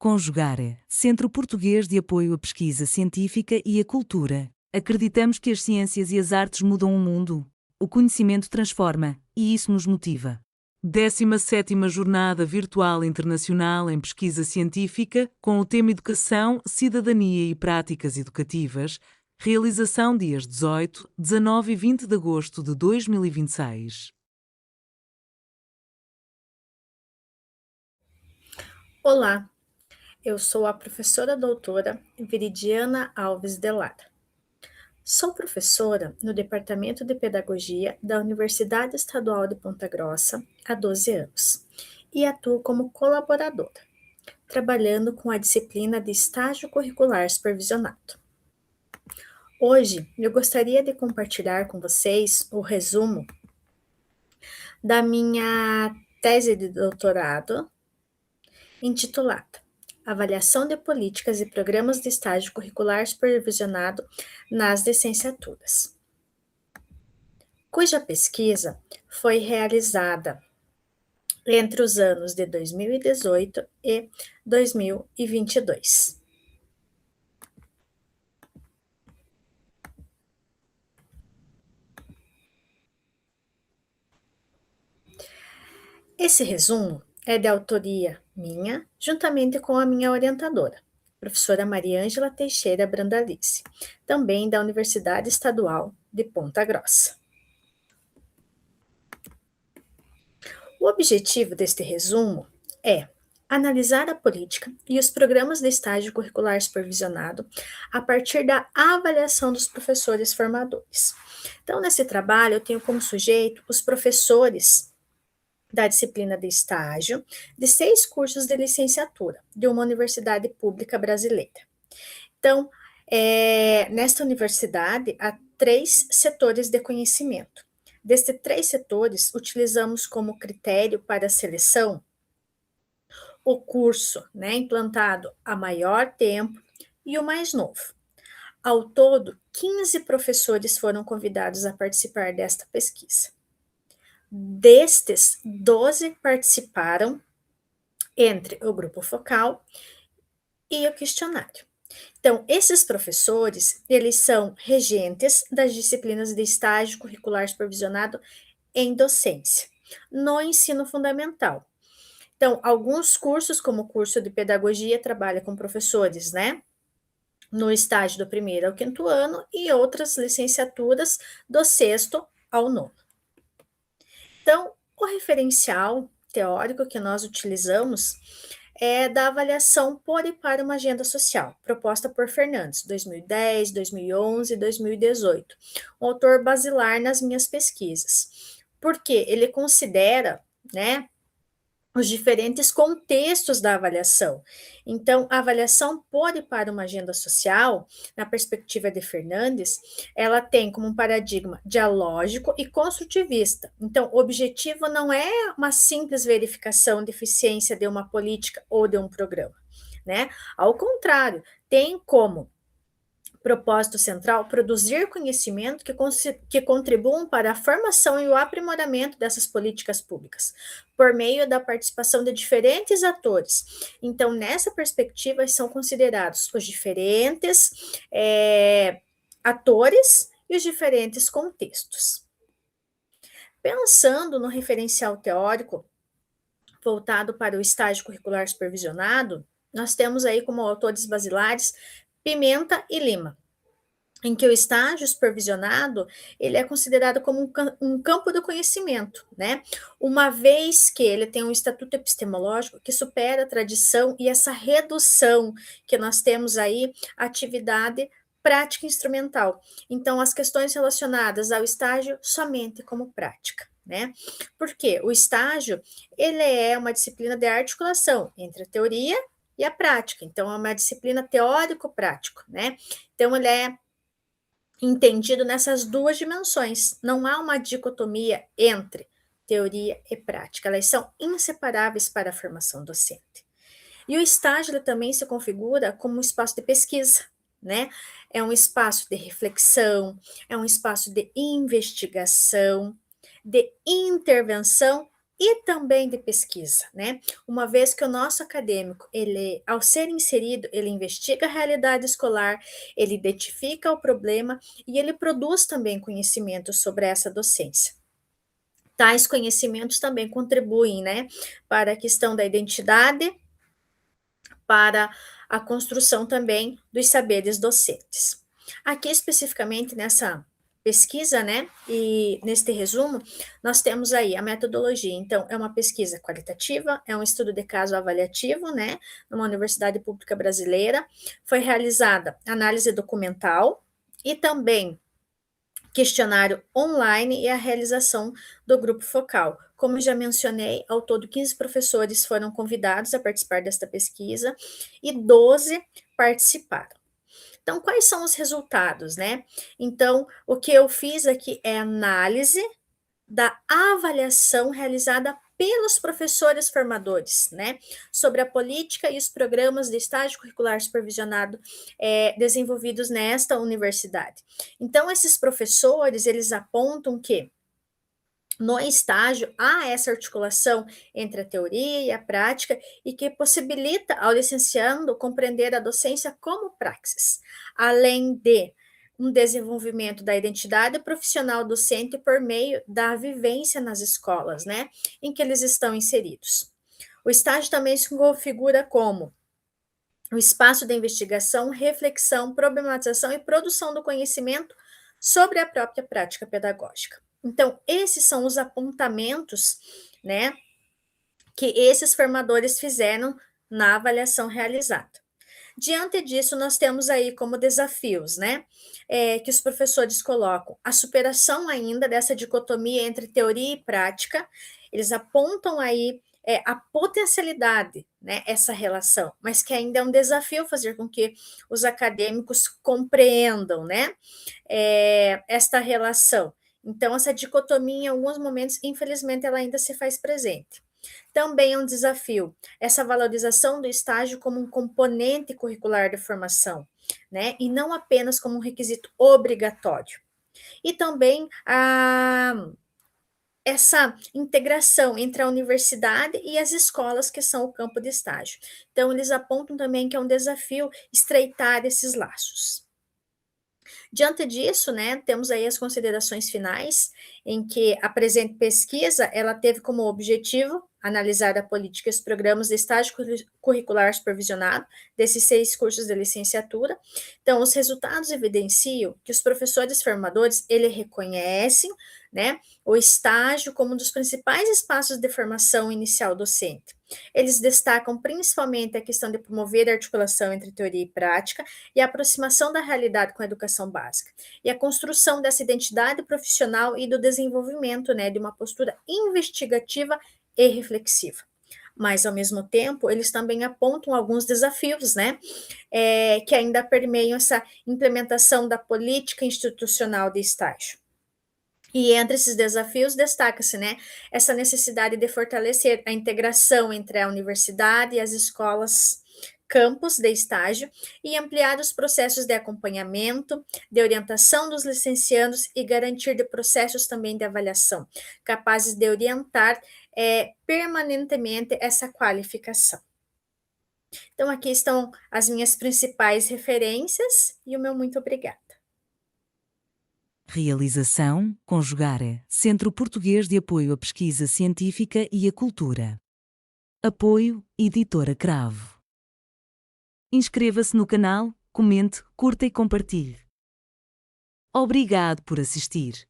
Conjugare, Centro Português de Apoio à Pesquisa Científica e à Cultura. Acreditamos que as ciências e as artes mudam o mundo. O conhecimento transforma, e isso nos motiva. 17ª Jornada Virtual Internacional em Pesquisa Científica, com o tema Educação, Cidadania e Práticas Educativas, realização dias 18, 19 e 20 de agosto de 2026. Olá, eu sou a professora doutora Viridiana Alves de Lara. Sou professora no Departamento de Pedagogia da Universidade Estadual de Ponta Grossa há 12 anos e atuo como colaboradora, trabalhando com a disciplina de Estágio Curricular Supervisionado. Hoje, eu gostaria de compartilhar com vocês o resumo da minha tese de doutorado, intitulada Avaliação de Políticas e Programas de Estágio Curricular Supervisionado nas Licenciaturas, cuja pesquisa foi realizada entre os anos de 2018 e 2022. Esse resumo é de autoria minha, juntamente com a minha orientadora, professora Mariângela Teixeira Brandalice, também da Universidade Estadual de Ponta Grossa. O objetivo deste resumo é analisar a política e os programas de estágio curricular supervisionado a partir da avaliação dos professores formadores. Então, nesse trabalho, eu tenho como sujeito os professores da disciplina de estágio de 6 cursos de licenciatura de uma universidade pública brasileira. Então, nesta universidade, há 3 setores de conhecimento. Destes 3 setores, utilizamos como critério para a seleção o curso, implantado há maior tempo e o mais novo. Ao todo, 15 professores foram convidados a participar desta pesquisa. Destes, 12 participaram entre o grupo focal e o questionário. Então, esses professores, eles são regentes das disciplinas de estágio curricular supervisionado em docência, no ensino fundamental. Então, alguns cursos, como o curso de pedagogia, trabalha com professores, no estágio do 1º ao 5º ano, e outras licenciaturas do 6º ao 9º. Então, o referencial teórico que nós utilizamos é da avaliação por e para uma agenda social, proposta por Fernandes, 2010, 2011 e 2018, um autor basilar nas minhas pesquisas, porque ele considera, os diferentes contextos da avaliação. Então, a avaliação por e para uma agenda social, na perspectiva de Fernandes, ela tem como um paradigma dialógico e construtivista. Então, o objetivo não é uma simples verificação de eficiência de uma política ou de um programa, Ao contrário, tem como propósito central produzir conhecimento que contribuam para a formação e o aprimoramento dessas políticas públicas, por meio da participação de diferentes atores. Então, nessa perspectiva, são considerados os diferentes atores e os diferentes contextos. Pensando no referencial teórico voltado para o estágio curricular supervisionado, nós temos aí como autores basilares Pimenta e Lima, em que o estágio supervisionado ele é considerado como um campo do conhecimento, uma vez que ele tem um estatuto epistemológico que supera a tradição e essa redução que nós temos aí à atividade prática instrumental. Então, as questões relacionadas ao estágio somente como prática, Porque o estágio ele é uma disciplina de articulação entre a teoria e a prática. Então, é uma disciplina teórico-prático, Então, ele é entendido nessas duas dimensões. Não há uma dicotomia entre teoria e prática. Elas são inseparáveis para a formação docente. E o estágio também se configura como um espaço de pesquisa, É um espaço de reflexão, é um espaço de investigação, de intervenção e também de pesquisa, né? Uma vez que o nosso acadêmico, ele, ao ser inserido, ele investiga a realidade escolar, ele identifica o problema e ele produz também conhecimento sobre essa docência. Tais conhecimentos também contribuem, né, para a questão da identidade, para a construção também dos saberes docentes. Aqui especificamente nessa pesquisa, né, e neste resumo, nós temos aí a metodologia. Então, é uma pesquisa qualitativa, é um estudo de caso avaliativo, né, numa universidade pública brasileira. Foi realizada análise documental e também questionário online e a realização do grupo focal. Como já mencionei, ao todo 15 professores foram convidados a participar desta pesquisa e 12 participaram. Então, quais são os resultados, né? Então, o que eu fiz aqui é análise da avaliação realizada pelos professores formadores, né, sobre a política e os programas de estágio curricular supervisionado desenvolvidos nesta universidade. Então, esses professores, eles apontam que no estágio há essa articulação entre a teoria e a prática e que possibilita ao licenciando compreender a docência como praxis, além de um desenvolvimento da identidade profissional docente por meio da vivência nas escolas, né, em que eles estão inseridos. O estágio também se configura como o espaço de investigação, reflexão, problematização e produção do conhecimento sobre a própria prática pedagógica. Então, esses são os apontamentos, né, que esses formadores fizeram na avaliação realizada. Diante disso, nós temos aí como desafios, né, que os professores colocam a superação ainda dessa dicotomia entre teoria e prática. Eles apontam aí a potencialidade, né, essa relação, mas que ainda é um desafio fazer com que os acadêmicos compreendam, né, esta relação. Então, essa dicotomia, em alguns momentos, infelizmente, ela ainda se faz presente. Também é um desafio essa valorização do estágio como um componente curricular de formação, né, e não apenas como um requisito obrigatório. E também essa integração entre a universidade e as escolas que são o campo de estágio. Então, eles apontam também que é um desafio estreitar esses laços. Diante disso, né, temos aí as considerações finais, em que a presente pesquisa, ela teve como objetivo analisar a política e os programas de estágio curricular supervisionado desses 6 cursos de licenciatura. Então, os resultados evidenciam que os professores formadores, eles reconhecem, né, o estágio como um dos principais espaços de formação inicial docente. Eles destacam principalmente a questão de promover a articulação entre teoria e prática e a aproximação da realidade com a educação básica, e a construção dessa identidade profissional e do desenvolvimento, né, de uma postura investigativa e reflexiva. Mas, ao mesmo tempo, eles também apontam alguns desafios, né, que ainda permeiam essa implementação da política institucional de estágio. E entre esses desafios destaca-se, né, essa necessidade de fortalecer a integração entre a universidade e as escolas campus de estágio e ampliar os processos de acompanhamento, de orientação dos licenciandos e garantir de processos também de avaliação, capazes de orientar permanentemente essa qualificação. Então, aqui estão as minhas principais referências e o meu muito obrigada. Realização, Conjugare, Centro Português de Apoio à Pesquisa Científica e à Cultura. Apoio, Editora Cravo. Inscreva-se no canal, comente, curta e compartilhe. Obrigado por assistir.